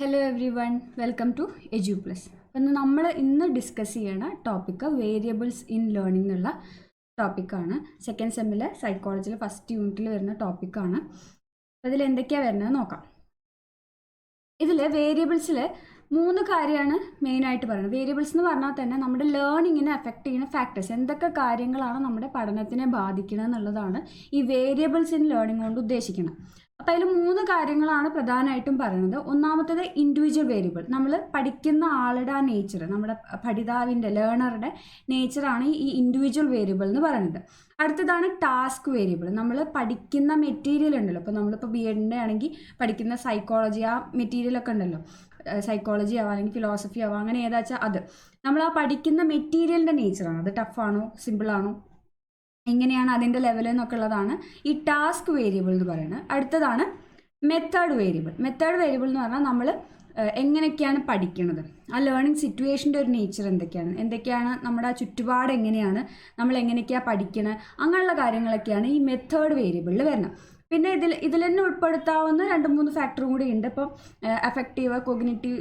Hello everyone, welcome to Edu Plus. അപ്പം നമ്മൾ ഇന്ന് ഡിസ്കസ് ചെയ്യണ ടോപ്പിക്ക് വേരിയബിൾസ് ഇൻ ലേണിംഗ് എന്നുള്ള ടോപ്പിക്കാണ്. സെക്കൻഡ് സെമ്മിലെ സൈക്കോളജിയിൽ ഫസ്റ്റ് യൂണിറ്റിൽ വരുന്ന ടോപ്പിക്കാണ്. അപ്പോൾ ഇതിൽ എന്തൊക്കെയാണ് വരുന്നത് നോക്കാം. ഇതിൽ വേരിയബിൾസിൽ 3 കാര്യമാണ് മെയിനായിട്ട് പറയുന്നത്. വേരിയബിൾസ് എന്ന് പറഞ്ഞാൽ തന്നെ നമ്മുടെ ലേണിങ്ങിനെ എഫക്റ്റ് ചെയ്യുന്ന ഫാക്ടേഴ്സ്, എന്തൊക്കെ കാര്യങ്ങളാണ് നമ്മുടെ പഠനത്തിനെ ബാധിക്കുന്നത് എന്നുള്ളതാണ് ഈ വേരിയബിൾസ് ഇൻ ലേണിംഗ് കൊണ്ട് ഉദ്ദേശിക്കുന്നത്. അപ്പോൾ അതിൽ 3 കാര്യങ്ങളാണ് പ്രധാനമായിട്ടും പറയുന്നത്. ഒന്നാമത്തേത് ഇൻഡിവിജ്വൽ വേരിയബിൾ, നമ്മൾ പഠിക്കുന്ന ആളുടെ ആ നേച്ചർ, നമ്മുടെ പഠിതാവിൻ്റെ ലേണറുടെ നേച്ചറാണ് ഈ ഇൻഡിവിജ്വൽ വേരിയബിൾ എന്ന് പറയുന്നത്. അടുത്തതാണ് ടാസ്ക് വേരിയബിൾ, നമ്മൾ പഠിക്കുന്ന മെറ്റീരിയൽ ഉണ്ടല്ലോ. ഇപ്പോൾ നമ്മളിപ്പോൾ BEdൻ്റെ ആണെങ്കിൽ പഠിക്കുന്ന സൈക്കോളജി, ആ മെറ്റീരിയലൊക്കെ ഉണ്ടല്ലോ, സൈക്കോളജി ആവാം അല്ലെങ്കിൽ ഫിലോസഫി ആവാം, അങ്ങനെ ഏതാ വെച്ചാൽ അത് നമ്മൾ ആ പഠിക്കുന്ന മെറ്റീരിയലിൻ്റെ നേച്ചറാണ്. അത് ടഫാണോ സിമ്പിളാണോ, എങ്ങനെയാണ് അതിൻ്റെ ലെവൽ എന്നൊക്കെ ഉള്ളതാണ് ഈ ടാസ്ക് വേരിയബിൾ എന്ന് പറയുന്നത്. അടുത്തതാണ് മെത്തേഡ് വേരിയബിൾ. മെത്തേഡ് വേരിയബിൾ എന്ന് പറഞ്ഞാൽ നമ്മൾ എങ്ങനെയൊക്കെയാണ് പഠിക്കുന്നത്, ആ ലേണിംഗ് സിറ്റുവേഷൻ്റെ ഒരു നേച്ചർ എന്തൊക്കെയാണ് നമ്മുടെ ആ ചുറ്റുപാട്, എങ്ങനെയാണ് നമ്മൾ എങ്ങനെയൊക്കെയാണ് പഠിക്കുന്നത്, അങ്ങനെയുള്ള കാര്യങ്ങളൊക്കെയാണ് ഈ മെത്തേഡ് വേരിയബിളിൽ വരുന്നത്. പിന്നെ ഇതിൽ തന്നെ ഉൾപ്പെടുത്താവുന്ന 2-3 ഫാക്ടറും കൂടി ഉണ്ട്. ഇപ്പം അഫക്റ്റീവ്, കൊഗ്നിറ്റീവ്,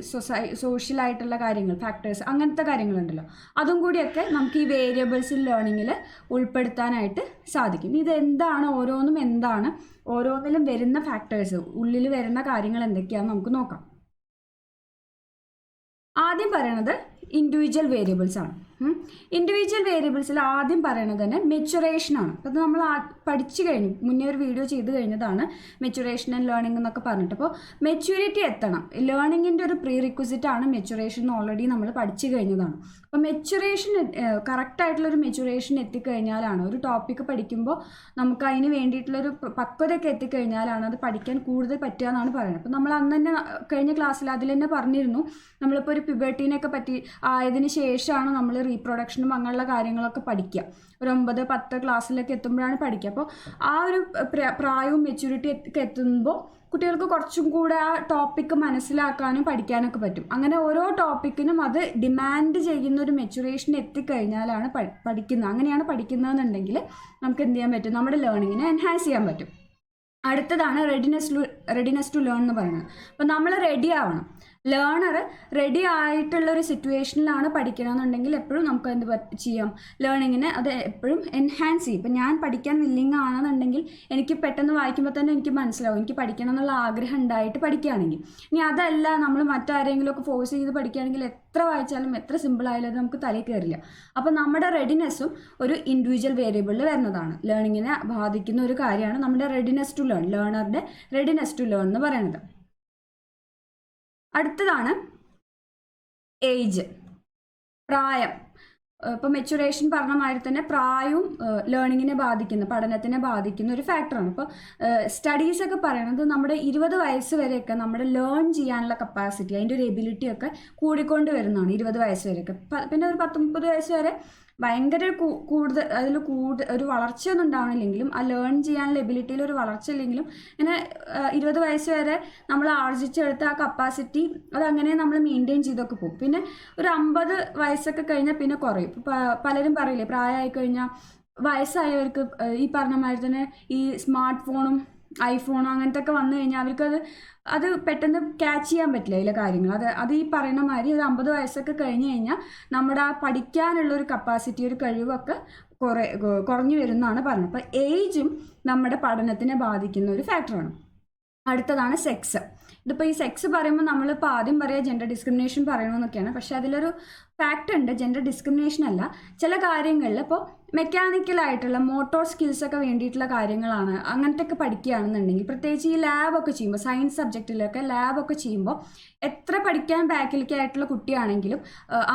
സോഷ്യലായിട്ടുള്ള കാര്യങ്ങൾ, ഫാക്ടേഴ്സ്, അങ്ങനത്തെ കാര്യങ്ങളുണ്ടല്ലോ, അതും കൂടിയൊക്കെ നമുക്ക് ഈ വേരിയബിൾസ് ഇൻ ലേണിങ്ങിൽ ഉൾപ്പെടുത്താനായിട്ട് സാധിക്കും. ഇതെന്താണ്, ഓരോന്നിലും വരുന്ന ഫാക്ടേഴ്സ്, ഉള്ളിൽ വരുന്ന കാര്യങ്ങൾ എന്തൊക്കെയാണെന്ന് നമുക്ക് നോക്കാം. ആദ്യം പറയണത് ഇൻഡിവിജ്വൽ വേരിയബിൾസ് ആണ്. ഇൻഡിവിജ്വൽ വേരിയബിൾസിൽ ആദ്യം പറയണത് തന്നെ മെച്ചുറേഷനാണ്. അപ്പോൾ അത് നമ്മൾ പഠിച്ചു കഴിഞ്ഞു, മുന്നേ ഒരു വീഡിയോ ചെയ്ത് കഴിഞ്ഞതാണ് മെച്ചുറേഷൻ ആൻഡ് ലേണിംഗ് എന്നൊക്കെ പറഞ്ഞിട്ട്. അപ്പോൾ മെച്യൂരിറ്റി എത്തണം, ലേണിങ്ങിൻ്റെ ഒരു പ്രീ റിക്വസിറ്റ് ആണ് മെച്ചുറേഷൻ, ഓൾറെഡി നമ്മൾ പഠിച്ചു കഴിഞ്ഞതാണ്. അപ്പോൾ മെച്ചുറേഷൻ, കറക്റ്റായിട്ടുള്ളൊരു മെച്ചുറേഷൻ എത്തിക്കഴിഞ്ഞാലാണ്, ഒരു ടോപ്പിക്ക് പഠിക്കുമ്പോൾ നമുക്ക് അതിന് വേണ്ടിയിട്ടുള്ളൊരു പക്വതയൊക്കെ എത്തിക്കഴിഞ്ഞാലാണ് അത് പഠിക്കാൻ കൂടുതൽ പറ്റുക എന്നാണ് പറയുന്നത്. അപ്പോൾ നമ്മൾ അന്ന് തന്നെ കഴിഞ്ഞ ക്ലാസ്സിൽ അതിൽ തന്നെ പറഞ്ഞിരുന്നു, നമ്മളിപ്പോൾ ഒരു പ്യൂബർട്ടീനൊക്കെ പറ്റി ആയതിന് ശേഷമാണ് നമ്മൾ റീപ്രൊഡക്ഷനും അങ്ങനെയുള്ള കാര്യങ്ങളൊക്കെ പഠിക്കുക. ഒരു 9-10 ക്ലാസ്സിലൊക്കെ എത്തുമ്പോഴാണ് പഠിക്കുക. അപ്പോൾ ആ ഒരു പ്രായവും മെച്യൂരിറ്റി ഒക്കെ എത്തുമ്പോൾ കുട്ടികൾക്ക് കുറച്ചും കൂടെ ആ ടോപ്പിക്ക് മനസ്സിലാക്കാനും പഠിക്കാനൊക്കെ പറ്റും. അങ്ങനെ ഓരോ ടോപ്പിക്കിനും അത് ഡിമാൻഡ് ചെയ്യുന്ന ഒരു മെച്ചുറേഷൻ എത്തിക്കഴിഞ്ഞാലാണ് പഠിക്കുന്നത്. അങ്ങനെയാണ് പഠിക്കുന്നതെന്നുണ്ടെങ്കിൽ നമുക്ക് എന്ത് ചെയ്യാൻ പറ്റും, നമ്മുടെ ലേണിങ്ങിനെ എൻഹാൻസ് ചെയ്യാൻ പറ്റും. അടുത്തതാണ് റെഡിനെസ് ടു ലേൺ എന്ന് പറയുന്നത്. അപ്പോൾ നമ്മൾ റെഡി ആവണം. ലേണർ റെഡി ആയിട്ടുള്ളൊരു സിറ്റുവേഷനിലാണ് പഠിക്കണമെന്നുണ്ടെങ്കിൽ എപ്പോഴും നമുക്ക് എന്ത് ചെയ്യാം, ലേണിങ്ങിനെ അത് എപ്പോഴും എൻഹാൻസ് ചെയ്യും. ഇപ്പം ഞാൻ പഠിക്കാൻ വില്ലിങ് ആണെന്നുണ്ടെങ്കിൽ എനിക്ക് പെട്ടെന്ന് വായിക്കുമ്പോൾ തന്നെ എനിക്ക് മനസ്സിലാവും, എനിക്ക് പഠിക്കണം എന്നുള്ള ആഗ്രഹം ഉണ്ടായിട്ട് പഠിക്കുകയാണെങ്കിൽ. ഇനി അതല്ല, നമ്മൾ മറ്റാരെങ്കിലും ഒക്കെ ഫോഴ്സ് ചെയ്ത് പഠിക്കുകയാണെങ്കിൽ എത്ര വായിച്ചാലും എത്ര സിമ്പിളായാലും അത് നമുക്ക് തലയിൽ കയറില്ല. അപ്പോൾ നമ്മുടെ റെഡിനെസ്സും ഒരു ഇൻഡിവിജ്വൽ വേരിയബിളിൽ വരുന്നതാണ്. ലേണിങ്ങിനെ ബാധിക്കുന്ന ഒരു കാര്യമാണ് നമ്മുടെ റെഡിനെസ് ടു ലേൺ, ലേണറുടെ റെഡിനെസ് ടു ലേൺ എന്ന് പറയുന്നത്. അടുത്തതാണ് ഏജ്, പ്രായം. ഇപ്പോൾ മെച്ചുറേഷൻ പറഞ്ഞ മാതിരി തന്നെ പ്രായവും ലേണിങ്ങിനെ ബാധിക്കുന്ന, പഠനത്തിനെ ബാധിക്കുന്ന ഒരു ഫാക്ടറാണ്. ഇപ്പോൾ സ്റ്റഡീസൊക്കെ പറയുന്നത് നമ്മുടെ 20 വയസ്സ് വരെയൊക്കെ നമ്മുടെ ലേൺ ചെയ്യാനുള്ള കപ്പാസിറ്റി, അതിൻ്റെ ഒരു എബിലിറ്റി ഒക്കെ കൂടിക്കൊണ്ട് വരുന്നതാണ് 20 വയസ്സ് വരെയൊക്കെ. പിന്നെ ഒരു 10-30 വയസ്സ് വരെ ഭയങ്കര അതിൽ ഒരു വളർച്ചയൊന്നും ഉണ്ടാവണില്ലെങ്കിലും, ആ ലേൺ ചെയ്യാനുള്ള എബിലിറ്റിയിൽ ഒരു വളർച്ച ഇല്ലെങ്കിലും, ഇങ്ങനെ 20 വയസ്സ് വരെ നമ്മൾ ആർജിച്ചെടുത്ത ആ കപ്പാസിറ്റി അതങ്ങനെ നമ്മൾ മെയിൻറ്റെയിൻ ചെയ്തൊക്കെ പോകും. പിന്നെ ഒരു 50 വയസ്സൊക്കെ കഴിഞ്ഞാൽ പിന്നെ കുറയും. പലരും പറയില്ലേ, പ്രായമായി കഴിഞ്ഞാൽ വയസ്സായവർക്ക് ഈ പറഞ്ഞ മാതിരി തന്നെ ഈ സ്മാർട്ട് ഫോണും ഐഫോണും അങ്ങനത്തെ ഒക്കെ വന്നു കഴിഞ്ഞാൽ അത് പെട്ടെന്ന് ക്യാച്ച് ചെയ്യാൻ പറ്റില്ല അതിലെ കാര്യങ്ങൾ. അത് ഈ പറയുന്ന മാതിരി ഒരു 50 വയസ്സൊക്കെ കഴിഞ്ഞ് കഴിഞ്ഞാൽ നമ്മുടെ ആ പഠിക്കാനുള്ളൊരു കപ്പാസിറ്റി, ഒരു കഴിവൊക്കെ കുറഞ്ഞു വരുന്നതാണ് പറയുന്നത്. അപ്പോൾ ഏജും നമ്മുടെ പഠനത്തിനെ ബാധിക്കുന്ന ഒരു ഫാക്ടറാണ്. അടുത്തതാണ് സെക്സ്. ഇതിപ്പോൾ ഈ സെക്സ് പറയുമ്പോൾ നമ്മളിപ്പോൾ ആദ്യം പറയുക ജെൻഡർ ഡിസ്ക്രിമിനേഷൻ പറയണമെന്നൊക്കെയാണ്. പക്ഷെ അതിലൊരു ഫാക്റ്റ് ഉണ്ട്, ജെൻഡർ ഡിസ്ക്രിമിനേഷൻ അല്ല. ചില കാര്യങ്ങളിൽ ഇപ്പോൾ മെക്കാനിക്കലായിട്ടുള്ള മോട്ടോർ സ്കിൽസൊക്കെ വേണ്ടിയിട്ടുള്ള കാര്യങ്ങളാണ്, അങ്ങനത്തെ ഒക്കെ പഠിക്കുകയാണെന്നുണ്ടെങ്കിൽ, പ്രത്യേകിച്ച് ഈ ലാബൊക്കെ ചെയ്യുമ്പോൾ, സയൻസ് സബ്ജക്റ്റിലൊക്കെ ലാബൊക്കെ ചെയ്യുമ്പോൾ എത്ര പഠിക്കാൻ ബാക്കിലേക്കായിട്ടുള്ള കുട്ടിയാണെങ്കിലും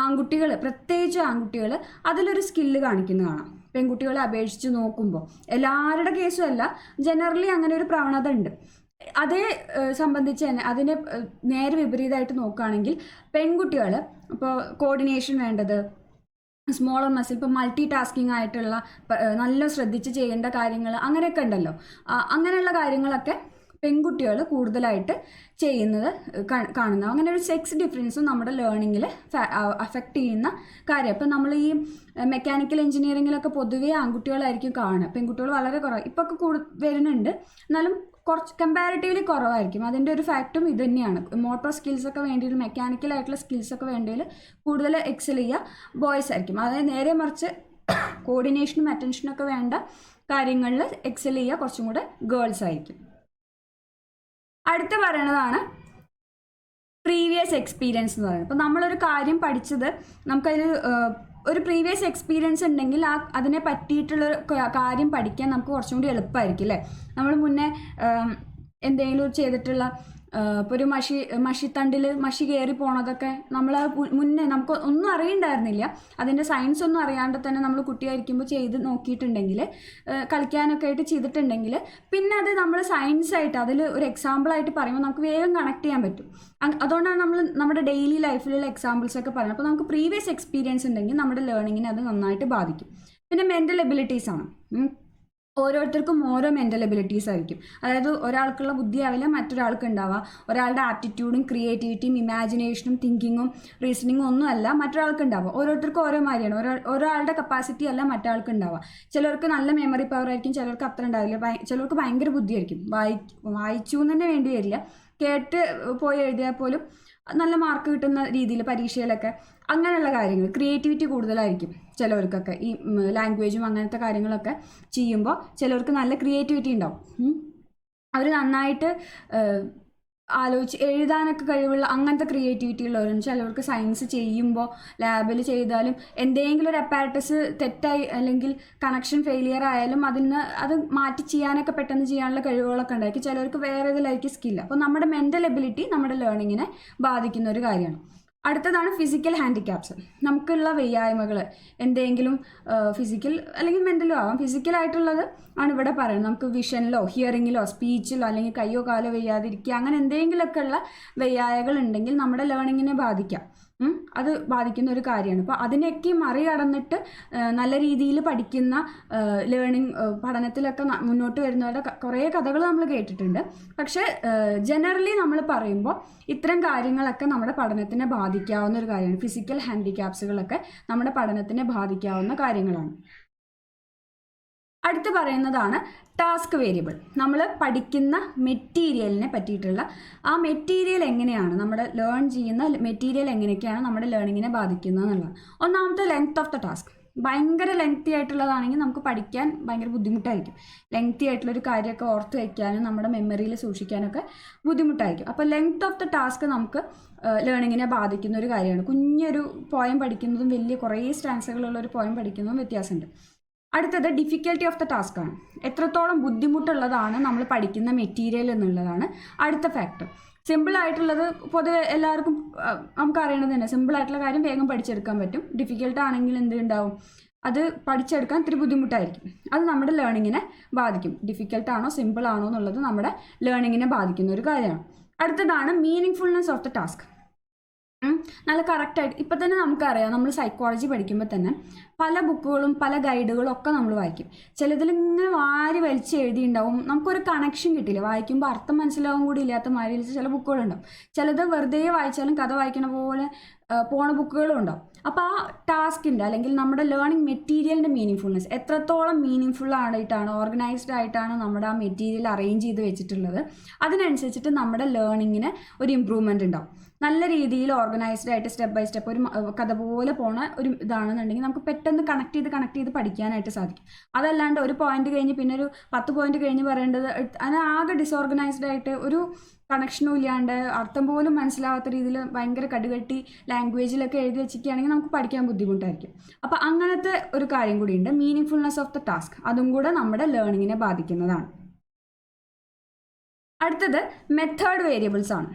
ആൺകുട്ടികൾ, പ്രത്യേകിച്ച് ആൺകുട്ടികൾ അതിലൊരു സ്കില്ല് കാണിക്കുന്നത് കാണാം. പെൺകുട്ടികളെ അപേക്ഷിച്ച് നോക്കുമ്പോൾ, എല്ലാവരുടെ കേസും അല്ല, ജനറലി അങ്ങനെ ഒരു പ്രവണത ഉണ്ട്. അതേ സംബന്ധിച്ച് തന്നെ അതിനെ നേരെ വിപരീതമായിട്ട് നോക്കുകയാണെങ്കിൽ പെൺകുട്ടികൾ ഇപ്പോൾ കോർഡിനേഷൻ വേണ്ടത്, സ്മോളർ മസിൽ, ഇപ്പോൾ മൾട്ടി ടാസ്കിങ് ആയിട്ടുള്ള നല്ല ശ്രദ്ധിച്ച് ചെയ്യേണ്ട കാര്യങ്ങൾ അങ്ങനെയൊക്കെ ഉണ്ടല്ലോ, അങ്ങനെയുള്ള കാര്യങ്ങളൊക്കെ പെൺകുട്ടികൾ കൂടുതലായിട്ട് ചെയ്യുന്നത് കാണുന്നത്. അങ്ങനെ ഒരു സെക്സ് ഡിഫറൻസും നമ്മുടെ ലേണിങ്ങിൽ അഫക്റ്റ് ചെയ്യുന്ന കാര്യം. ഇപ്പം നമ്മൾ ഈ മെക്കാനിക്കൽ എഞ്ചിനീയറിങ്ങിലൊക്കെ പൊതുവേ ആൺകുട്ടികളായിരിക്കും കാണുക, പെൺകുട്ടികൾ വളരെ കുറവ്. ഇപ്പോൾ ഒക്കെ വരുന്നുണ്ട്, എന്നാലും കുറച്ച് കമ്പാരിറ്റീവ്ലി കുറവായിരിക്കും. അതിൻ്റെ ഒരു ഫാക്റ്റും ഇത് തന്നെയാണ്. മോട്ടോർ സ്കിൽസൊക്കെ വേണ്ടിയിട്ട്, മെക്കാനിക്കലായിട്ടുള്ള സ്കിൽസൊക്കെ വേണ്ടിയിൽ കൂടുതൽ എക്സൽ ചെയ്യുക ബോയ്സ് ആയിരിക്കും. അതായത് നേരെ മറിച്ച് കോർഡിനേഷനും അറ്റൻഷനൊക്കെ വേണ്ട കാര്യങ്ങളിൽ എക്സൽ ചെയ്യുക കുറച്ചും കൂടെ ഗേൾസ് ആയിരിക്കും. അടുത്ത് പറയണതാണ് പ്രീവിയസ് എക്സ്പീരിയൻസ് എന്ന് പറയുന്നത്. അപ്പോൾ നമ്മളൊരു കാര്യം പഠിച്ചത് നമുക്കതിൽ ഒരു പ്രീവിയസ് എക്സ്പീരിയൻസ് ഉണ്ടെങ്കിൽ അതിനെ പറ്റിയിട്ടുള്ള കാര്യം പഠിക്കാൻ നമുക്ക് കുറച്ചും കൂടി എളുപ്പമായിരിക്കും അല്ലേ. നമ്മൾ മുന്നേ എന്തെങ്കിലും ചെയ്തിട്ടുള്ള ഇപ്പോൾ ഒരു മഷിത്തണ്ടിൽ മഷി കയറി പോണതൊക്കെ നമ്മൾ മുന്നേ നമുക്ക് ഒന്നും അറിയണ്ടായിരുന്നില്ല, അതിൻ്റെ സയൻസ് ഒന്നും അറിയാണ്ട് തന്നെ നമ്മൾ കുട്ടിയായിരിക്കുമ്പോൾ ചെയ്ത് നോക്കിയിട്ടുണ്ടെങ്കിൽ, കളിക്കാനൊക്കെ ആയിട്ട് ചെയ്തിട്ടുണ്ടെങ്കിൽ, പിന്നെ അത് നമ്മൾ സയൻസായിട്ട് അതിൽ ഒരു എക്സാമ്പിളായിട്ട് പറയുമ്പോൾ നമുക്ക് വേഗം കണക്ട് ചെയ്യാൻ പറ്റും. അതുകൊണ്ടാണ് നമ്മൾ നമ്മുടെ ഡെയിലി ലൈഫിലുള്ള എക്സാമ്പിൾസ് ഒക്കെ പറയുന്നത്. അപ്പോൾ നമുക്ക് പ്രീവിയസ് എക്സ്പീരിയൻസ് ഉണ്ടെങ്കിൽ നമ്മുടെ ലേണിങ്ങിനെ അത് നന്നായിട്ട് ബാധിക്കും. പിന്നെ മെൻ്റൽ എബിലിറ്റീസ് ആണ്. ഓരോരുത്തർക്കും ഓരോ മെൻ്റൽ എബിലിറ്റീസ് ആയിരിക്കും. അതായത് ഒരാൾക്കുള്ള ബുദ്ധിയാവില്ല മറ്റൊരാൾക്ക് ഉണ്ടാവുക. ഒരാളുടെ ആറ്റിറ്റ്യൂഡും ക്രിയേറ്റിവിറ്റിയും ഇമാജിനേഷനും തിങ്കിങ്ങും റീസണിങ്ങും ഒന്നും അല്ല മറ്റൊരാൾക്ക് ഉണ്ടാവുക. ഓരോരുത്തർക്കും ഓരോ മാതിരിയാണ്. ഒരാളുടെ കപ്പാസിറ്റി അല്ല മറ്റൊരാൾക്ക് ഉണ്ടാവുക. ചിലർക്ക് നല്ല മെമ്മറി പവർ ആയിരിക്കും, ചിലർക്ക് അത്ര ഉണ്ടാവില്ല. ചിലർക്ക് ഭയങ്കര ബുദ്ധിയായിരിക്കും, വായിച്ചു എന്ന് തന്നെ വേണ്ടി വരില്ല, കേട്ട് പോയി എഴുതിയാൽ പോലും നല്ല മാർക്ക് കിട്ടുന്ന രീതിയിൽ പരീക്ഷയിലൊക്കെ അങ്ങനെയുള്ള കാര്യങ്ങൾ. ക്രിയേറ്റിവിറ്റി കൂടുതലായിരിക്കും ചിലവർക്കൊക്കെ. ഈ ലാംഗ്വേജും അങ്ങനത്തെ കാര്യങ്ങളൊക്കെ ചെയ്യുമ്പോൾ ചിലർക്ക് നല്ല ക്രിയേറ്റിവിറ്റി ഉണ്ടാവും. അവർ നന്നായിട്ട് ആലോചിച്ച് എഴുതാനൊക്കെ കഴിവുള്ള അങ്ങനത്തെ ക്രിയേറ്റിവിറ്റി ഉള്ളവരുണ്ട്. ചിലവർക്ക് സയൻസ് ചെയ്യുമ്പോൾ ലാബിൽ ചെയ്താലും എന്തെങ്കിലും ഒരു അപ്പാരറ്റസ് തെറ്റായി അല്ലെങ്കിൽ കണക്ഷൻ ഫെയിലിയർ ആയാലും അത് മാറ്റി ചെയ്യാനൊക്കെ പെട്ടെന്ന് ചെയ്യാനുള്ള കഴിവുകളൊക്കെ ഉണ്ടായിരിക്കും. ചിലവർക്ക് വേറെ ഇതിലായിരിക്കും സ്കില്ല്. അപ്പോൾ നമ്മുടെ മെൻ്റൽ എബിലിറ്റി നമ്മുടെ ലേണിങ്ങിനെ ബാധിക്കുന്ന ഒരു കാര്യമാണ്. അടുത്തതാണ് ഫിസിക്കൽ ഹാൻഡിക്യാപ്സ്. നമുക്കുള്ള വയ്യായ്മകൾ എന്തെങ്കിലും ഫിസിക്കൽ അല്ലെങ്കിൽ മെൻ്റലോ ആവാം. ഫിസിക്കലായിട്ടുള്ളത് ആണ് ഇവിടെ പറയുന്നത്. നമുക്ക് വിഷനിലോ ഹിയറിങ്ങിലോ സ്പീച്ചിലോ അല്ലെങ്കിൽ കയ്യോ കാലോ വയ്യാതിരിക്കുക, അങ്ങനെ എന്തെങ്കിലുമൊക്കെ ഉള്ള വയ്യായകൾ ഉണ്ടെങ്കിൽ നമ്മുടെ ലേണിങ്ങിനെ ബാധിക്കാം. അത് ബാധിക്കുന്ന ഒരു കാര്യമാണ്. അപ്പോൾ അതിനെയൊക്കെ മറികടന്നിട്ട് നല്ല രീതിയിൽ പഠിക്കുന്ന പഠനത്തിലൊക്കെ മുന്നോട്ട് വരുന്നവരുടെ കുറേ കഥകൾ നമ്മൾ കേട്ടിട്ടുണ്ട്. പക്ഷേ ജനറലി നമ്മൾ പറയുമ്പോൾ ഇത്തരം കാര്യങ്ങളൊക്കെ നമ്മുടെ പഠനത്തിനെ ബാധിക്കാവുന്ന ഒരു കാര്യമാണ്. ഫിസിക്കൽ ഹാൻഡിക്യാപ്സുകളൊക്കെ നമ്മുടെ പഠനത്തിനെ ബാധിക്കാവുന്ന കാര്യങ്ങളാണ്. അടുത്ത് പറയുന്നതാണ് ടാസ്ക് വേരിയബിൾ. നമ്മൾ പഠിക്കുന്ന മെറ്റീരിയലിനെ പറ്റിയിട്ടുള്ള ആ മെറ്റീരിയൽ എങ്ങനെയാണ്, നമ്മുടെ ലേൺ ചെയ്യുന്ന മെറ്റീരിയൽ എങ്ങനെയൊക്കെയാണ് നമ്മുടെ ലേണിങ്ങിനെ ബാധിക്കുന്നത് എന്നുള്ളത്. ഒന്നാമത്തെ ലെങ്ത് ഓഫ് ദ ടാസ്ക്. ഭയങ്കര ലെങ്തി ആയിട്ടുള്ളതാണെങ്കിൽ നമുക്ക് പഠിക്കാൻ ഭയങ്കര ബുദ്ധിമുട്ടായിരിക്കും. ലെങ്തി ആയിട്ടുള്ളൊരു കാര്യമൊക്കെ ഓർത്ത് വയ്ക്കാനും നമ്മുടെ മെമ്മറിയിൽ സൂക്ഷിക്കാനൊക്കെ ബുദ്ധിമുട്ടായിരിക്കും. അപ്പോൾ ലെങ്ത് ഓഫ് ദ ടാസ്ക് നമുക്ക് ലേണിങ്ങിനെ ബാധിക്കുന്ന ഒരു കാര്യമാണ്. കുഞ്ഞൊരു പോയം പഠിക്കുന്നതും വലിയ കുറേ സ്റ്റാൻസുകളുള്ള ഒരു പോയം പഠിക്കുന്നതും വ്യത്യാസമുണ്ട്. അടുത്തത് ഡിഫിക്കൽട്ടി ഓഫ് ദ ടാസ്ക് ആണ്. എത്രത്തോളം ബുദ്ധിമുട്ടുള്ളതാണ് നമ്മൾ പഠിക്കുന്ന മെറ്റീരിയൽ എന്നുള്ളതാണ് അടുത്ത ഫാക്ടർ. സിമ്പിൾ ആയിട്ടുള്ളത് പൊതുവെ എല്ലാവർക്കും നമുക്കറിയണത് തന്നെ. സിമ്പിൾ ആയിട്ടുള്ള കാര്യം വേഗം പഠിച്ചെടുക്കാൻ പറ്റും. ഡിഫിക്കൽട്ട് ആണെങ്കിൽ എന്തുണ്ടാവും, അത് പഠിച്ചെടുക്കാൻ ഇത്തിരി ബുദ്ധിമുട്ടായിരിക്കും. അത് നമ്മുടെ ലേണിങ്ങിനെ ബാധിക്കും. ഡിഫിക്കൽട്ടാണോ സിമ്പിൾ ആണോ എന്നുള്ളത് നമ്മുടെ ലേണിങ്ങിനെ ബാധിക്കുന്ന ഒരു കാര്യമാണ്. അടുത്തതാണ് meaning fullness of the task. നല്ല കറക്റ്റായിട്ട് ഇപ്പം തന്നെ നമുക്കറിയാം, നമ്മൾ സൈക്കോളജി പഠിക്കുമ്പോൾ തന്നെ പല ബുക്കുകളും പല ഗൈഡുകളും ഒക്കെ നമ്മൾ വായിക്കും. ചിലതിൽ ഇങ്ങനെ വാരി വലിച്ച് എഴുതിയിട്ടുണ്ടാവും, നമുക്കൊരു കണക്ഷൻ കിട്ടില്ല. വായിക്കുമ്പോൾ അർത്ഥം മനസ്സിലാവും കൂടി ഇല്ലാത്ത മാതിരി ചില ബുക്കുകളുണ്ടാവും. ചിലത് വെറുതെ വായിച്ചാലും കഥ വായിക്കണ പോലെ പോണ ബുക്കുകളും ഉണ്ടാവും. അപ്പോൾ ആ ടാസ്കിൻ്റെ അല്ലെങ്കിൽ നമ്മുടെ ലേണിംഗ് മെറ്റീരിയലിൻ്റെ മീനിങ് ഫുൾനെസ് എത്രത്തോളം മീനിങ് ഫുൾ ആയിട്ടാണ്, ഓർഗനൈസ്ഡ് ആയിട്ടാണ് നമ്മുടെ ആ മെറ്റീരിയൽ അറേഞ്ച് ചെയ്ത് വെച്ചിട്ടുള്ളത്, അതിനനുസരിച്ചിട്ട് നമ്മുടെ ലേണിങ്ങിന് ഒരു ഇമ്പ്രൂവ്മെൻ്റ് ഉണ്ടാവും. നല്ല രീതിയിൽ ഓർഗനൈസ്ഡ് ആയിട്ട് സ്റ്റെപ്പ് ബൈ സ്റ്റെപ്പ് ഒരു കഥ പോലെ പോണ ഒരു ഇതാണെന്നുണ്ടെങ്കിൽ നമുക്ക് പെട്ടെന്ന് കണക്ട് ചെയ്ത് പഠിക്കാനായിട്ട് സാധിക്കും. അതല്ലാണ്ട് ഒരു പോയിന്റ് കഴിഞ്ഞ് പിന്നെ ഒരു 10 പോയിന്റ് കഴിഞ്ഞ് പറയേണ്ടത് അതിന് ആകെ ഡിസോർഗനൈസ്ഡ് ആയിട്ട് ഒരു കണക്ഷനും ഇല്ലാണ്ട് അർത്ഥം പോലും മനസ്സിലാവാത്ത രീതിയിൽ ഭയങ്കര കടുകട്ടി ലാംഗ്വേജിലൊക്കെ എഴുതി വെച്ചിരിക്കുകയാണെങ്കിൽ നമുക്ക് പഠിക്കാൻ ബുദ്ധിമുട്ടായിരിക്കും. അപ്പോൾ അങ്ങനത്തെ ഒരു കാര്യം കൂടിയുണ്ട്, meaning fullness of the task. അതും കൂടെ നമ്മുടെ ലേണിങ്ങിനെ ബാധിക്കുന്നതാണ്. അടുത്തത് മെത്തേഡ് വേരിയബിൾസ് ആണ്.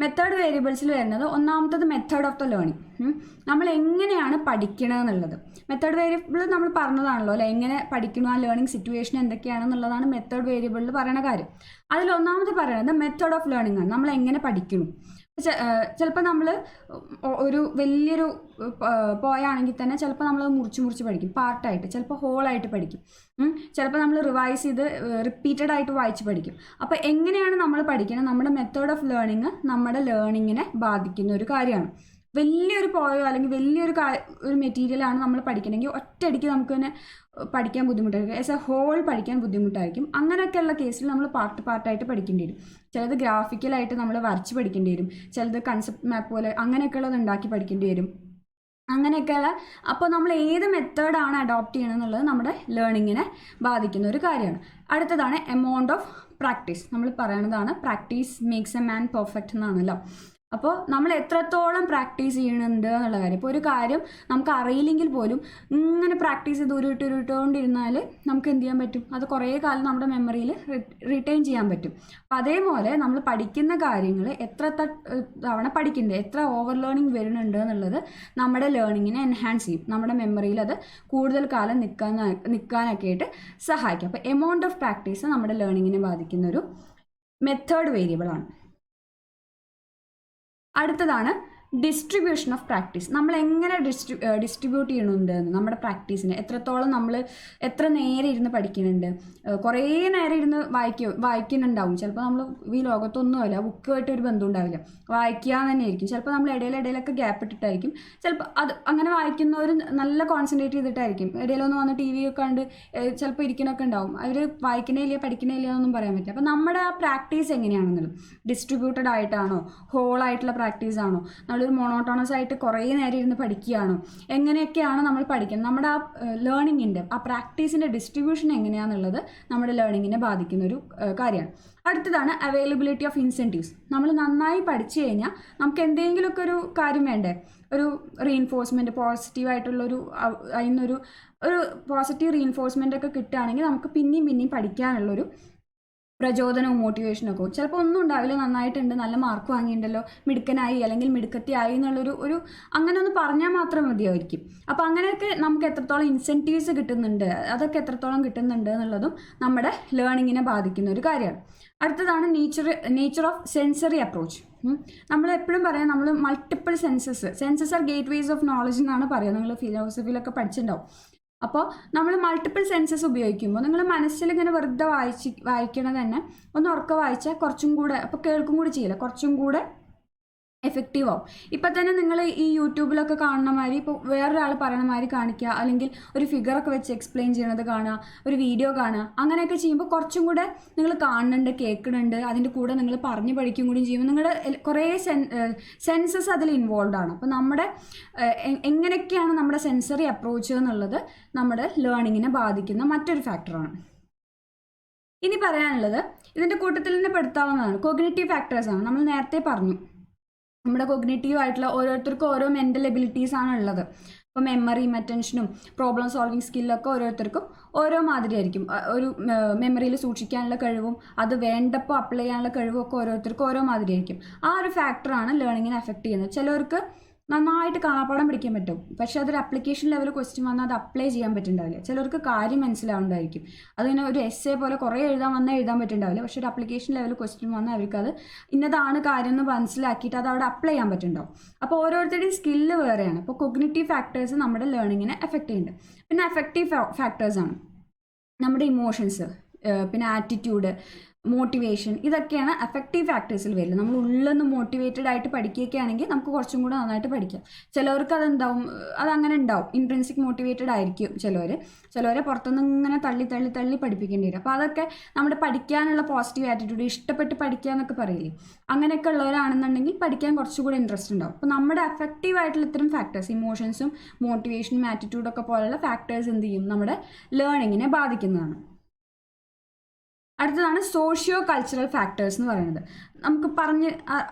മെത്തേഡ് വേരിയബിൾസിൽ വരുന്നത് ഒന്നാമത്തത് മെത്തേഡ് ഓഫ് ദ ലേണിംഗ്. നമ്മൾ എങ്ങനെയാണ് പഠിക്കണമെന്നുള്ളത്. മെത്തേഡ് വേരിയബിൾ നമ്മൾ പറഞ്ഞതാണല്ലോ അല്ലെ, എങ്ങനെ പഠിക്കണം, ആ ലേണിംഗ് സിറ്റുവേഷൻ എന്തൊക്കെയാണെന്നുള്ളതാണ് മെത്തേഡ് വേരിയബിളിൽ പറയുന്ന കാര്യം. അതിൽ ഒന്നാമത് പറയുന്നത് മെത്തേഡ് ഓഫ് ലേണിംഗ് ആണ്. നമ്മൾ എങ്ങനെ പഠിക്കണം. ചിലപ്പോൾ നമ്മൾ ഒരു വലിയൊരു പോയാണെങ്കിൽ തന്നെ ചിലപ്പോൾ നമ്മൾ മുറിച്ച് പഠിക്കും, പാർട്ടായിട്ട്, ചിലപ്പോൾ ഹോളായിട്ട് പഠിക്കും, ചിലപ്പോൾ നമ്മൾ റിവൈസ് ചെയ്ത് റിപ്പീറ്റഡ് ആയിട്ട് വായിച്ച് പഠിക്കും. അപ്പോൾ എങ്ങനെയാണ് നമ്മൾ പഠിക്കുന്നത്, നമ്മുടെ മെത്തേഡ് ഓഫ് ലേണിംഗ് നമ്മുടെ ലേണിങ്ങിനെ ബാധിക്കുന്ന ഒരു കാര്യമാണ്. വലിയൊരു പോയോ അല്ലെങ്കിൽ വലിയൊരു ഒരു മെറ്റീരിയലാണ് നമ്മൾ പഠിക്കണമെങ്കിൽ ഒറ്റയടിക്ക് നമുക്ക് തന്നെ പഠിക്കാൻ ബുദ്ധിമുട്ടായിരിക്കും, ആസ് എ ഹോൾ പഠിക്കാൻ ബുദ്ധിമുട്ടായിരിക്കും. അങ്ങനെയൊക്കെയുള്ള കേസിൽ നമ്മൾ പാർട്ടായിട്ട് പഠിക്കേണ്ടി വരും. ചിലത് ഗ്രാഫിക്കലായിട്ട് നമ്മൾ വരച്ച് പഠിക്കേണ്ടി വരും, ചിലത് കൺസെപ്റ്റ് മാപ്പ് പോലെ അങ്ങനെയൊക്കെയുള്ളത് ഉണ്ടാക്കി പഠിക്കേണ്ടി വരും, അങ്ങനെയൊക്കെയുള്ള. അപ്പോൾ നമ്മൾ ഏത് മെത്തേഡാണ് അഡോപ്റ്റ് ചെയ്യണമെന്നുള്ളത് നമ്മുടെ ലേണിങ്ങിനെ ബാധിക്കുന്ന ഒരു കാര്യമാണ്. അടുത്തതാണ് എമൗണ്ട് ഓഫ് പ്രാക്ടീസ്. നമ്മൾ പറയണതാണ് practice makes a man perfect എന്നാണല്ലോ. അപ്പോൾ നമ്മൾ എത്രത്തോളം പ്രാക്ടീസ് ചെയ്യണുണ്ട് എന്നുള്ള കാര്യം. ഇപ്പോൾ ഒരു കാര്യം നമുക്ക് അറിയില്ലെങ്കിൽ പോലും ഇങ്ങനെ പ്രാക്ടീസ് ചെയ്ത് ഉരുട്ടുകൊണ്ടിരുന്നാൽ നമുക്ക് എന്ത് ചെയ്യാൻ പറ്റും, അത് കുറേ കാലം നമ്മുടെ മെമ്മറിയിൽ റിട്ടൈൻ ചെയ്യാൻ പറ്റും. അപ്പം അതേപോലെ നമ്മൾ പഠിക്കുന്ന കാര്യങ്ങൾ എത്ര തവണ പഠിക്കുന്നുണ്ട്, എത്ര ഓവർ ലേണിംഗ് വരുന്നുണ്ട് എന്നുള്ളത് നമ്മുടെ ലേണിങ്ങിനെ എൻഹാൻസ് ചെയ്യും, നമ്മുടെ മെമ്മറിയിൽ അത് കൂടുതൽ കാലം നിൽക്കാനൊക്കെ ആയിട്ട് സഹായിക്കും. അപ്പോൾ എമൗണ്ട് ഓഫ് പ്രാക്ടീസ് നമ്മുടെ ലേണിങ്ങിനെ ബാധിക്കുന്ന ഒരു മെത്തേഡ് വേരിയബിളാണ്. അടുത്തതാണ് ഡിസ്ട്രിബ്യൂഷൻ ഓഫ് പ്രാക്ടീസ്. നമ്മൾ എങ്ങനെ ഡിസ്ട്രിബ്യൂട്ട് ചെയ്യണുണ്ട് നമ്മുടെ പ്രാക്ടീസിന്, എത്രത്തോളം നമ്മൾ എത്ര നേരം ഇരുന്ന് പഠിക്കുന്നുണ്ട്. കുറേ നേരം ഇരുന്ന് വായിക്കുന്നുണ്ടാവും. ചിലപ്പോൾ നമ്മൾ ഈ ലോകത്തൊന്നുമല്ല, ബുക്കുമായിട്ട് ഒരു ബന്ധം ഉണ്ടാവില്ല, വായിക്കുക തന്നെ ആയിരിക്കും. ചിലപ്പോൾ നമ്മൾ ഇടയിലൊക്കെ ഗ്യാപ്പ് ഇട്ടിട്ടായിരിക്കും. ചിലപ്പോൾ അത് അങ്ങനെ വായിക്കുന്നവർ നല്ല കോൺസെൻട്രേറ്റ് ചെയ്തിട്ടായിരിക്കും. ഇടയിലൊന്ന് വന്ന് ടി വി ഒക്കെ കണ്ട് ചിലപ്പോൾ ഇരിക്കണമൊക്കെ ഉണ്ടാവും. അവർ വായിക്കണേയില്ല പഠിക്കണേയില്ല എന്നൊന്നും പറയാൻ പറ്റില്ല. അപ്പോൾ നമ്മുടെ ആ പ്രാക്ടീസ് എങ്ങനെയാണെന്നുള്ളത്, ഡിസ്ട്രിബ്യൂട്ടഡ് ആയിട്ടാണോ, ഹോളായിട്ടുള്ള പ്രാക്ടീസ് ആണോ, ഒരു മോണോട്ടോണസ് ആയിട്ട് കുറേ നേരം ഇരുന്ന് പഠിക്കുകയാണോ, എങ്ങനെയൊക്കെയാണ് നമ്മൾ പഠിക്കുന്നത്, നമ്മുടെ ആ ലേണിങ്ങിൻ്റെ ആ പ്രാക്ടീസിൻ്റെ ഡിസ്ട്രിബ്യൂഷൻ എങ്ങനെയാണെന്നുള്ളത് നമ്മുടെ ലേണിങ്ങിനെ ബാധിക്കുന്ന ഒരു കാര്യമാണ്. അടുത്തതാണ് അവൈലബിലിറ്റി ഓഫ് ഇൻസെൻറ്റീവ്സ്. നമ്മൾ നന്നായി പഠിച്ചു കഴിഞ്ഞാൽ നമുക്ക് എന്തെങ്കിലുമൊക്കെ ഒരു കാര്യം വേണ്ടേ, ഒരു റീഇൻഫോഴ്സ്മെൻറ്റ്, പോസിറ്റീവായിട്ടുള്ളൊരു അതിനൊരു പോസിറ്റീവ് റീഇൻഫോഴ്സ്മെൻ്റ് ഒക്കെ കിട്ടുകയാണെങ്കിൽ നമുക്ക് പിന്നെയും പഠിക്കാനുള്ളൊരു പ്രചോദനവും മോട്ടിവേഷനൊക്കെ. ചിലപ്പോൾ ഒന്നും ഉണ്ടാവില്ല, നന്നായിട്ടുണ്ട്, നല്ല മാർക്ക് വാങ്ങിയിട്ടുണ്ടല്ലോ, മിടുക്കനായി അല്ലെങ്കിൽ മിടുക്കത്തിയായി എന്നുള്ളൊരു അങ്ങനെ ഒന്ന് പറഞ്ഞാൽ മാത്രം മതിയായിരിക്കും. അപ്പോൾ അങ്ങനെയൊക്കെ നമുക്ക് എത്രത്തോളം ഇൻസെൻറ്റീവ്സ് കിട്ടുന്നുണ്ട്, അതൊക്കെ എത്രത്തോളം കിട്ടുന്നുണ്ട് എന്നുള്ളതും നമ്മുടെ ലേണിങ്ങിനെ ബാധിക്കുന്ന ഒരു കാര്യമാണ്. അടുത്തതാണ് നേച്ചർ ഓഫ് സെൻസറി അപ്രോച്ച്. നമ്മൾ എപ്പോഴും പറയാം, നമ്മൾ multiple census R gate ways of knowledge എന്നാണ് പറയുക. നിങ്ങൾ ഫിലോസഫിയിലൊക്കെ പഠിച്ചിട്ടുണ്ടാവും. അപ്പോൾ നമ്മൾ മൾട്ടിപ്പിൾ സെൻസസ് ഉപയോഗിക്കുമ്പോൾ നിങ്ങൾ മനസ്സിലിങ്ങനെ വെറുതെ വായിക്കണത് തന്നെ ഒന്ന് ഉറക്കെ വായിച്ചാൽ കുറച്ചും കൂടെ, അപ്പോൾ കേൾക്കും കൂടി ചെയ്യില്ല, കുറച്ചും കൂടെ എഫക്റ്റീവ് ആവും. ഇപ്പം തന്നെ നിങ്ങൾ ഈ യൂട്യൂബിലൊക്കെ കാണുന്ന മാതിരി ഇപ്പോൾ വേറൊരാൾ പറയണ മാതിരി കാണിക്കുക, അല്ലെങ്കിൽ ഒരു ഫിഗറൊക്കെ വെച്ച് എക്സ്പ്ലെയിൻ ചെയ്യണത് കാണുക, ഒരു വീഡിയോ കാണുക, അങ്ങനെയൊക്കെ ചെയ്യുമ്പോൾ കുറച്ചും കൂടെ നിങ്ങൾ കാണുന്നുണ്ട്, കേൾക്കുന്നുണ്ട്, അതിൻ്റെ കൂടെ നിങ്ങൾ പറഞ്ഞ് പഠിക്കും കൂടി ചെയ്യുമ്പോൾ നിങ്ങളുടെ കുറേ സെൻസസ് അതിൽ ഇൻവോൾവ് ആണ്. അപ്പോൾ നമ്മുടെ എങ്ങനെയൊക്കെയാണ് നമ്മുടെ സെൻസറി അപ്രോച്ച് എന്നുള്ളത് നമ്മുടെ ലേണിങ്ങിനെ ബാധിക്കുന്ന മറ്റൊരു ഫാക്ടറാണ്. ഇനി പറയാനുള്ളത് ഇതിൻ്റെ കൂട്ടത്തിൽ തന്നെ പെടുത്താവുന്നതാണ് കോഗ്നിറ്റീവ് ഫാക്ടേഴ്സാണ്. നമ്മൾ നേരത്തെ പറഞ്ഞു, നമ്മുടെ കോഗ്നിറ്റീവ് ആയിട്ടുള്ള ഓരോരുത്തർക്കും ഓരോ മെൻ്റൽ എബിലിറ്റീസ് ആണ് ഉള്ളത്. ഇപ്പോൾ മെമ്മറിയും അറ്റൻഷനും പ്രോബ്ലം സോൾവിങ് സ്കില്ലൊക്കെ ഓരോരുത്തർക്കും ഓരോ മാതിരി ആയിരിക്കും. ഒരു മെമ്മറിയിൽ സൂക്ഷിക്കാനുള്ള കഴിവും അത് വേണ്ടപ്പോൾ അപ്ലൈ ചെയ്യാനുള്ള കഴിവും ഒക്കെ ഓരോരുത്തർക്കും ഓരോ മാതിരി ആയിരിക്കും. ആ ഒരു ഫാക്ടറാണ് ലേണിങ്ങിനെ എഫക്റ്റ് ചെയ്യുന്നത്. ചിലർക്ക് നന്നായിട്ട് കാണാപ്പാടം പഠിക്കാൻ പറ്റും, പക്ഷെ അതൊരു അപ്ലിക്കേഷൻ ലെവൽ ക്വസ്റ്റ്യൻ വന്നാൽ അത് അപ്ലൈ ചെയ്യാൻ പറ്റുന്നുണ്ടാവില്ല. ചിലർക്ക് കാര്യം മനസ്സിലാവുന്നതായിരിക്കും, അതിങ്ങനെ ഒരു എസ്സേ പോലെ കുറേ എഴുതാൻ പറ്റുന്നുണ്ടാവില്ല, പക്ഷെ ഒരു അപ്ലിക്കേഷൻ ലെവൽ ക്വസ്റ്റ്യൻ വന്നാൽ അവർക്ക് അത് ഇന്നതാണ് കാര്യം എന്ന് മനസ്സിലാക്കിയിട്ട് അത് അവിടെ അപ്ലൈ ചെയ്യാൻ പറ്റുന്നുണ്ടാവും. അപ്പോൾ ഓരോരുത്തരുടെയും സ്കില്ല് വേറെയാണ്. അപ്പോൾ കോഗ്നിറ്റീവ് ഫാക്ടേഴ്സ് നമ്മുടെ ലേണിങ്ങിനെ എഫക്റ്റ് ചെയ്യുന്നുണ്ട്. പിന്നെ എഫക്റ്റീവ് ഫാക്ടേഴ്സാണ് നമ്മുടെ ഇമോഷൻസ്, പിന്നെ ആറ്റിറ്റ്യൂഡ്, മോട്ടിവേഷൻ, ഇതൊക്കെയാണ് എഫക്റ്റീവ് ഫാക്ടേഴ്സിൽ വരുന്നത്. നമ്മൾ ഉള്ളിൽ നിന്ന് മോട്ടിവേറ്റഡ് ആയിട്ട് പഠിക്കുകയൊക്കെ ആണെങ്കിൽ നമുക്ക് കുറച്ചും കൂടെ നന്നായിട്ട് പഠിക്കാം. ചിലവർക്ക് അതങ്ങനെ ഉണ്ടാവും, ഇൻട്രിൻസിക് മോട്ടിവേറ്റഡ് ആയിരിക്കും ചിലവരെ പുറത്തുനിന്ന് ഇങ്ങനെ തള്ളി പഠിപ്പിക്കേണ്ടി വരും. അപ്പോൾ അതൊക്കെ നമ്മുടെ പഠിക്കാനുള്ള പോസിറ്റീവ് ആറ്റിറ്റ്യൂഡ്, ഇഷ്ടപ്പെട്ട് പഠിക്കുക എന്നൊക്കെ പറയില്ലേ, അങ്ങനെയൊക്കെ ഉള്ളവരാണെന്നുണ്ടെങ്കിൽ പഠിക്കാൻ കുറച്ചുകൂടി ഇൻട്രസ്റ്റ് ഉണ്ടാവും. അപ്പോൾ നമ്മുടെ എഫക്റ്റീവ് ആയിട്ടുള്ള ഇത്തരം ഫാക്ടേഴ്സ്, ഇമോഷൻസും മോട്ടിവേഷനും ആറ്റിറ്റ്യൂഡൊക്കെ പോലുള്ള ഫാക്ടേഴ്സ് എന്ത് ചെയ്യും, നമ്മുടെ ലേണിങ്ങിനെ ബാധിക്കുന്നതാണ്. അടുത്തതാണ് സോഷ്യോ കൾച്ചറൽ ഫാക്ടേഴ്സ് എന്ന് പറയുന്നത്. നമുക്ക്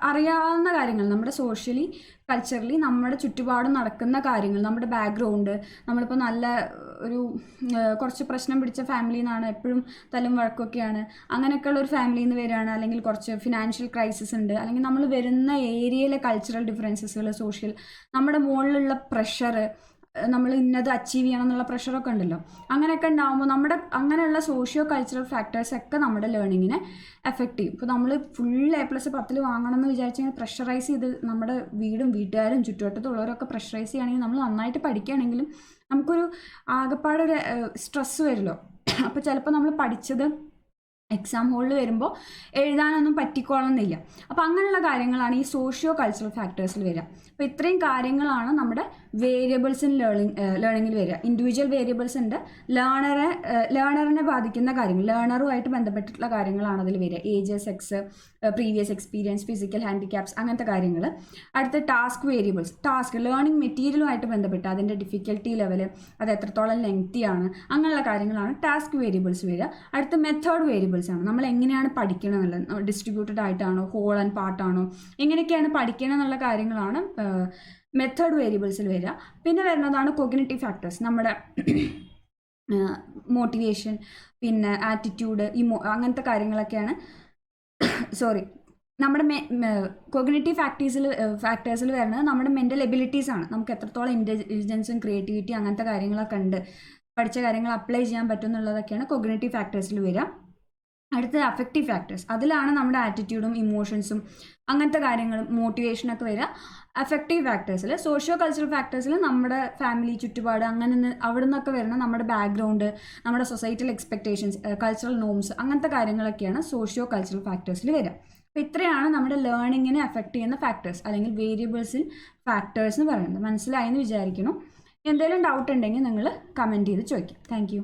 അറിയാവുന്ന കാര്യങ്ങൾ, നമ്മുടെ സോഷ്യലി കൾച്ചറലി നമ്മുടെ ചുറ്റുപാടും നടക്കുന്ന കാര്യങ്ങൾ, നമ്മുടെ ബാക്ക്ഗ്രൗണ്ട്, നമ്മളിപ്പോൾ നല്ല കുറച്ച് പ്രശ്നം പിടിച്ച ഫാമിലിയിൽ നിന്നാണ്, എപ്പോഴും തല്ലും വഴക്കൊക്കെയാണ്, അങ്ങനെയൊക്കെയുള്ള ഒരു ഫാമിലിയിൽ നിന്ന് വരികയാണ്, അല്ലെങ്കിൽ കുറച്ച് ഫിനാൻഷ്യൽ ക്രൈസിസ് ഉണ്ട്, അല്ലെങ്കിൽ നമ്മൾ വരുന്ന ഏരിയയിലെ കൾച്ചറൽ ഡിഫറൻസസുകൾ, നമ്മുടെ മുകളിലുള്ള പ്രഷർ, നമ്മൾ ഇന്നത് അച്ചീവ് ചെയ്യണം എന്നുള്ള പ്രഷറൊക്കെ ഉണ്ടല്ലോ. അങ്ങനെയൊക്കെ ഉണ്ടാകുമ്പോൾ നമ്മുടെ അങ്ങനെയുള്ള സോഷ്യോ കൾച്ചറൽ ഫാക്ടേഴ്സ് ഒക്കെ നമ്മുടെ ലേണിങ്ങിനെ എഫക്റ്റ് ചെയ്യും. ഇപ്പോൾ നമ്മൾ ഫുൾ A+10 വാങ്ങണം എന്ന് വിചാരിച്ചാൽ പ്രഷറൈസ് ചെയ്ത് നമ്മുടെ വീടും വീട്ടുകാരും ചുറ്റുവട്ടത്തുള്ളവരൊക്കെ പ്രഷറൈസ് ചെയ്യുകയാണെങ്കിൽ നമ്മൾ നന്നായിട്ട് പഠിക്കുകയാണെങ്കിലും നമുക്കൊരു ആകെപ്പാടൊരു സ്ട്രെസ്സ് വരുമല്ലോ. അപ്പോൾ ചിലപ്പോൾ നമ്മൾ പഠിച്ചത് എക്സാം ഹോളിൽ വരുമ്പോൾ എഴുതാനൊന്നും പറ്റിക്കോളണമെന്നില്ല. അപ്പോൾ അങ്ങനെയുള്ള കാര്യങ്ങളാണ് ഈ സോഷ്യോ കൾച്ചറൽ ഫാക്ടേഴ്സിൽ വരിക. അപ്പോൾ ഇത്രയും കാര്യങ്ങളാണ് നമ്മുടെ വേരിയബിൾസ് ഇൻ ലേണിങ്ങിൽ വരിക. ഇൻഡിവിജ്വൽ വേരിയബിൾസ് ഉണ്ട്, ലേണറിനെ ബാധിക്കുന്ന കാര്യങ്ങൾ, ലേണറുമായിട്ട് ബന്ധപ്പെട്ടിട്ടുള്ള കാര്യങ്ങളാണ് അതിൽ വരിക. Age, sex, previous experience, physical handicaps, അങ്ങനത്തെ കാര്യങ്ങൾ. അടുത്ത ടാസ്ക് വേരിയബിൾസ്, ടാസ്ക് ലേണിംഗ് മെറ്റീരിയലുമായിട്ട് ബന്ധപ്പെട്ട് അതിൻ്റെ ഡിഫിക്കൽട്ടി ലെവൽ, അത് എത്രത്തോളം ലെങ്തി ആണ്, അങ്ങനെയുള്ള കാര്യങ്ങളാണ് ടാസ്ക് വേരിയബിൾസ് വരിക. അടുത്ത മെത്തേഡ് വേരിയബിൾസ് ആണ്, നമ്മൾ എങ്ങനെയാണ് പഠിക്കണം എന്നുള്ളത്, ഡിസ്ട്രിബ്യൂട്ടഡ് ആയിട്ടാണോ, ഹോൾ ആൻഡ് പാർട്ടാണോ, എങ്ങനെയൊക്കെയാണ് പഠിക്കണം എന്നുള്ള കാര്യങ്ങളാണ് മെത്തേഡ് വേരിയബിൾസിൽ വരിക. പിന്നെ വരുന്നതാണ് കൊഗ്നിറ്റീവ് ഫാക്ടേഴ്സ്, നമ്മുടെ മോട്ടിവേഷൻ, പിന്നെ ആറ്റിറ്റ്യൂഡ്, അങ്ങനത്തെ കാര്യങ്ങളൊക്കെയാണ് നമ്മുടെ കൊഗ്നിറ്റീവ് ഫാക്ടേഴ്സിൽ വരുന്നത് നമ്മുടെ മെൻ്റൽ എബിലിറ്റീസ് ആണ്. നമുക്ക് എത്രത്തോളം ഇൻ്റലിജൻസും ക്രിയേറ്റിവിറ്റി അങ്ങനത്തെ കാര്യങ്ങളൊക്കെ ഉണ്ട്, പഠിച്ച കാര്യങ്ങൾ അപ്ലൈ ചെയ്യാൻ പറ്റും എന്നുള്ളതൊക്കെയാണ് കൊഗ്നിറ്റീവ് ഫാക്ടേഴ്സിൽ വരിക. അടുത്തത് അഫക്റ്റീവ് ഫാക്ടേഴ്സ്, അതിലാണ് നമ്മുടെ ആറ്റിറ്റ്യൂഡും ഇമോഷൻസും അങ്ങനത്തെ കാര്യങ്ങളും മോട്ടിവേഷനൊക്കെ വരിക അഫക്റ്റീവ് ഫാക്ടേഴ്സിൽ. സോഷ്യോ കൾച്ചറൽ ഫാക്ടേഴ്സിൽ നമ്മുടെ ഫാമിലി, ചുറ്റുപാട്, അങ്ങനെ അവിടെ നിന്നൊക്കെ വരുന്ന നമ്മുടെ ബാക്ക്ഗ്രൗണ്ട്, നമ്മുടെ സൊസൈറ്റൽ എക്സ്പെക്റ്റേഷൻസ്, കൾച്ചറൽ നോംസ്, അങ്ങനത്തെ കാര്യങ്ങളൊക്കെയാണ് സോഷ്യോ കൾച്ചറൽ ഫാക്ടേഴ്സിൽ വരിക. അപ്പോൾ ഇത്രയാണ് നമ്മുടെ ലേണിങ്ങിനെ അഫക്റ്റ് ചെയ്യുന്ന ഫാക്ടേഴ്സ് അല്ലെങ്കിൽ വേരിയബിൾസ് ഇൻ ഫാക്ടേഴ്സ് എന്ന് പറയുന്നത്. മനസ്സിലായെന്ന് വിചാരിക്കുന്നു. എന്തെങ്കിലും ഡൗട്ട് ഉണ്ടെങ്കിൽ നിങ്ങൾ കമൻറ്റ് ചെയ്ത് ചോദിക്കാം. താങ്ക്